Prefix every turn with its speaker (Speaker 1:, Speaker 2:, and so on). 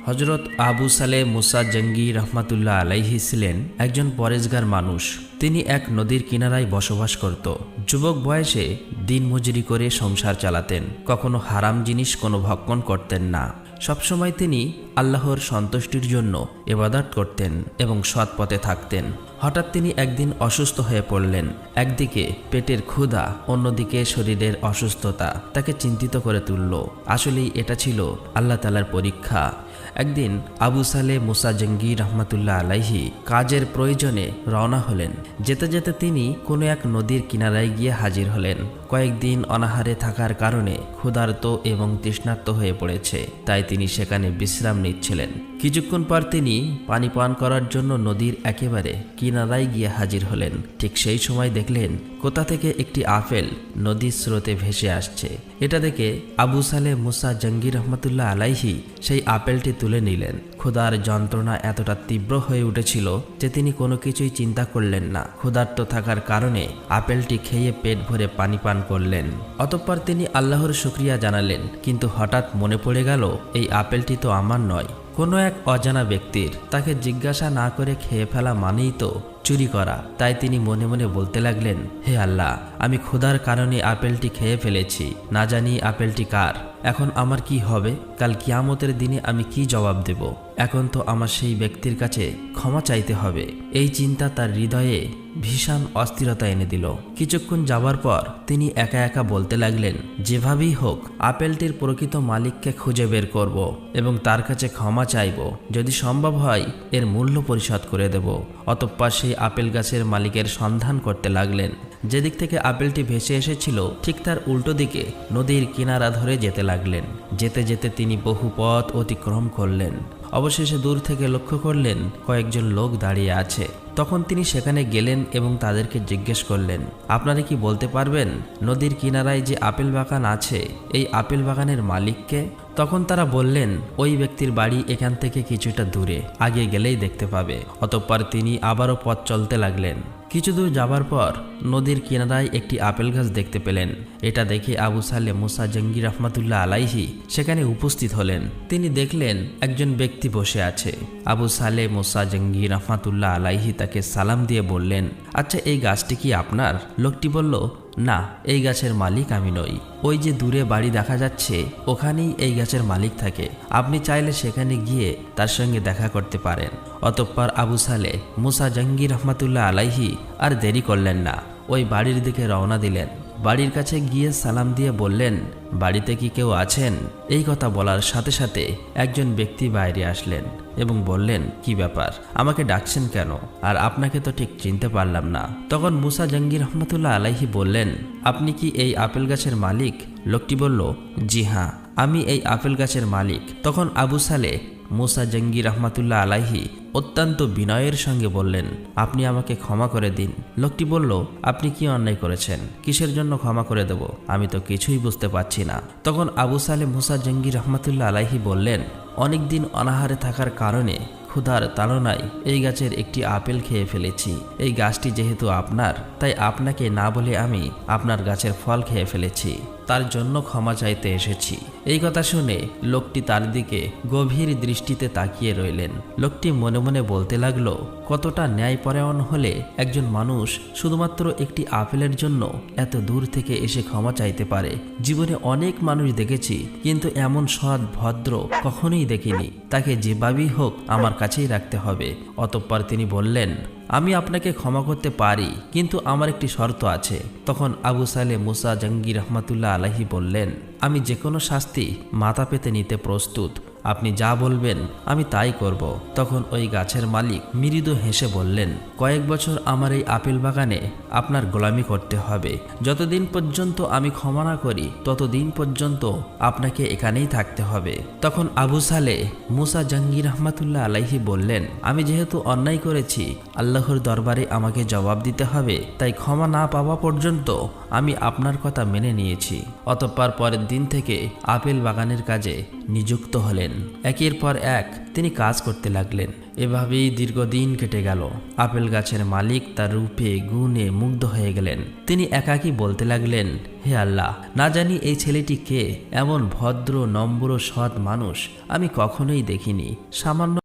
Speaker 1: হজরত আবু সালেহ মুসা জঙ্গি রহমাতুল্লাহ আলাইহি ছিলেন একজন পরেজগার মানুষ। তিনি এক নদীর কিনারায় বসবাস করত। যুবক বয়সে দিনমজুরি করে সংসার চালাতেন। কখনো হারাম জিনিস কোনো ভক্ষণ করতেন না। সবসময় তিনি আল্লাহর সন্তুষ্টির জন্য ইবাদত করতেন এবং সৎ পথে থাকতেন। হঠাৎ তিনি একদিন অসুস্থ হয়ে পড়লেন। একদিকে পেটের ক্ষুধা, অন্যদিকে শরীরের অসুস্থতা তাকে চিন্তিত করে তুলল। আসলেই এটা ছিল আল্লাহ তাআলার পরীক্ষা। একদিন আবু সালেহ মুসা জঙ্গি রহমাতুল্লাহ আলাইহি কাজের প্রয়োজনে রওনা হলেন। যেতে যেতে তিনি কোনো এক নদীর কিনারায় গিয়ে হাজির হলেন। কয়েকদিন অনাহারে থাকার কারণে ক্ষুধার্ত এবং তৃষ্ণার্ত হয়ে পড়েছে, তাই তিনি সেখানে বিশ্রাম নিচ্ছিলেন। কিছুক্ষণ পর তিনি পানি পান করার জন্য নদীর একেবারে কিনারায় গিয়ে হাজির হলেন। ঠিক সেই সময় দেখলেন কোথা থেকে একটি আপেল নদীর স্রোতে ভেসে আসছে। এটা দেখে আবু সালেহ মুসা জঙ্গি রহমাতুল্লাহ আলাইহি সেই আপেলটি তুলে নিলেন। ক্ষুধার যন্ত্রণা এতটা তীব্র হয়ে উঠেছিল যে তিনি কোনো কিছুই চিন্তা করলেন না। ক্ষুধার্ত থাকার কারণে আপেলটি খেয়ে পেট ভরে পানি পান করলেন। অতঃপর তিনি আল্লাহর শুকরিয়া জানালেন, কিন্তু হঠাৎ মনে পড়ে গেল এই আপেলটি তো আমার নয়, কোনো এক অজানা ব্যক্তির। তাকে জিজ্ঞাসা না করে খেয়ে ফেলা মানেই তো চুরি করা। তাই তিনি মনে মনে বলতে লাগলেন, হে আল্লাহ, আমি ক্ষুধার কারণে আপেলটি খেয়ে ফেলেছি, না জানি আপেলটি কার। এখন আমার কি হবে? কাল কিয়ামতের দিনে আমি কি জবাব দেব? এখন তো আমার সেই ব্যক্তির কাছে ক্ষমা চাইতে হবে। এই চিন্তা তার হৃদয়ে ভীষণ অস্থিরতা এনে দিল। কিছুক্ষণ যাবার পর তিনি একা একা বলতে লাগলেন, যেভাবেই হোক আপেলটির প্রকৃত মালিককে খুঁজে বের করব এবং তার কাছে ক্ষমা চাইব। যদি সম্ভব হয় এর মূল্য পরিশোধ করে দেব। অতঃপর সেই আপেল গাছের মালিকের সন্ধান করতে লাগলেন। যেদিক থেকে আপেলটি ভেসে এসেছিল ঠিক তার উল্টো দিকে নদীর কিনারা ধরে যেতে লাগলেন। যেতে যেতে তিনি বহু পথ অতিক্রম করলেন। অবশেষে দূর থেকে লক্ষ্য করলেন কয়েকজন লোক দাঁড়িয়ে আছে। তখন তিনি সেখানে গেলেন এবং তাদেরকে জিজ্ঞেস করলেন, আপনারা কি বলতে পারবেন নদীর কিনারায় যে আপেল বাগান আছে এই আপেল বাগানের মালিককে? তখন তারা বললেন, ওই ব্যক্তির বাড়ি এখান থেকে কিছুটা দূরে, আগে গেলেই দেখতে পাবে। অতঃপর তিনি আবারও পথ চলতে লাগলেন। কিছু দূর যাবার পর নদীর কিনারায় একটি আপেল গাছ দেখতে পেলেন। এটা দেখে আবু সালেহ মুসা জঙ্গি রহমাতুল্লাহ আলাইহি সেখানে উপস্থিত হলেন। তিনি দেখলেন একজন ব্যক্তি বসে আছে। আবু সালেহ মুসা জঙ্গি রহমাতুল্লাহ আলাইহি তাকে সালাম দিয়ে বললেন, আচ্ছা, এই গাছটি কি আপনার? লোকটি বলল, না, এই গাছের মালিক আমি নই। ওই যে দূরে বাড়ি দেখা যাচ্ছে ওখানেই এই গাছের মালিক থাকে। আপনি চাইলে সেখানে গিয়ে তার সঙ্গে দেখা করতে পারেন। অতঃপর আবু সালেহ মুসা জঙ্গি রহমাতুল্লাহ আলাইহি আর দেরি করলেন না, ওই বাড়ির দিকে রওনা দিলেন। বাড়ির কাছে গিয়ে সালাম দিয়ে বললেন, বাড়িতে কি কেউ আছেন? এই কথা বলার সাথে সাথে একজন ব্যক্তি বাইরে আসলেন এবং বললেন, কি ব্যাপার, আমাকে ডাকছেন কেন? আর আপনাকে তো ঠিক চিনতে পারলাম না। তখন মুসা জঙ্গি রহমাতুল্লাহ আলাইহি বললেন, আপনি কি এই আপেল গাছের মালিক? লোকটি বলল, জি হ্যাঁ, আমি এই আপেল গাছের মালিক। তখন আবু সালেহ মুসা জঙ্গি রহমাতুল্লাহ আলাইহি অত্যন্ত বিনয়ের সঙ্গে বললেন, আপনি আমাকে ক্ষমা করে দিন। লোকটি বলল, আপনি কি অন্যায় করেছেন? কিসের জন্য ক্ষমা করে দেব? আমি তো কিছুই বুঝতে পারছি না। তখন আবু সালেহ মুসা জঙ্গি রহমাতুল্লাহ আলাইহি বললেন, অনেকদিন অনাহারে থাকার কারণে ক্ষুধার তাড়নায় এই গাছের একটি আপেল খেয়ে ফেলেছি। এই গাছটি যেহেতু আপনার, তাই আপনাকে না বলে আমি আপনার গাছের ফল খেয়ে ফেলেছি, তার জন্য ক্ষমা চাইতে এসেছি। এই কথা শুনে লোকটি তার দিকে গভীর দৃষ্টিতে তাকিয়ে রইলেন। লোকটি মনে মনে বলতে লাগলো, কতটা ন্যায়পরায়ণ হলে একজন মানুষ শুধুমাত্র একটি আপেলের জন্য এত দূর থেকে এসে ক্ষমা চাইতে পারে। জীবনে অনেক মানুষ দেখেছি, কিন্তু এমন সৎ ভদ্র কখনোই দেখিনি। তাকে যেভাবেই হোক আমার কাছেই রাখতে হবে। অতঃপর তিনি বললেন, আমি আপনাকে ক্ষমা করতে পারি, কিন্তু আমার একটি শর্ত আছে। তখন আবু সালেহ মুসা জঙ্গি রহমাতুল্লাহ আলাইহি বললেন, আমি যে কোনো শাস্তি মাথা পেতে নিতে প্রস্তুত, আপনি যা বলবেন আমি তাই করব। তখন ওই গাছের মালিক মৃদু হেসে বললেন, কয়েক বছর আমার এই আপেল বাগানে আপনার গোলামি করতে হবে। যতদিন পর্যন্ত আমি ক্ষমা না করি ততদিন পর্যন্ত আপনাকে এখানেই থাকতে হবে। তখন আবু সালেহ মুসা জঙ্গি রহমাতুল্লাহ আলাইহি বললেন, আমি যেহেতু অন্যায় করেছি, আল্লাহর দরবারে আমাকে জবাব দিতে হবে, তাই ক্ষমা না পাওয়া পর্যন্ত আমি আপনার কথা মেনে নিয়েছি। অতঃপর পরের দিন থেকে আপেল বাগানের কাজে নিযুক্ত হলেন। একের পর এক তিনি কাজ করতে লাগলেন। এভাবেই দীর্ঘদিন কেটে গেল। আপেল গাছের মালিক তার রূপে গুণে মুগ্ধ হয়ে গেলেন। তিনি একাকী বলতে লাগলেন, হে আল্লাহ, না জানি এই ছেলেটি কে, এমন ভদ্র নম্র সৎ মানুষ আমি কখনোই দেখিনি। সামান্য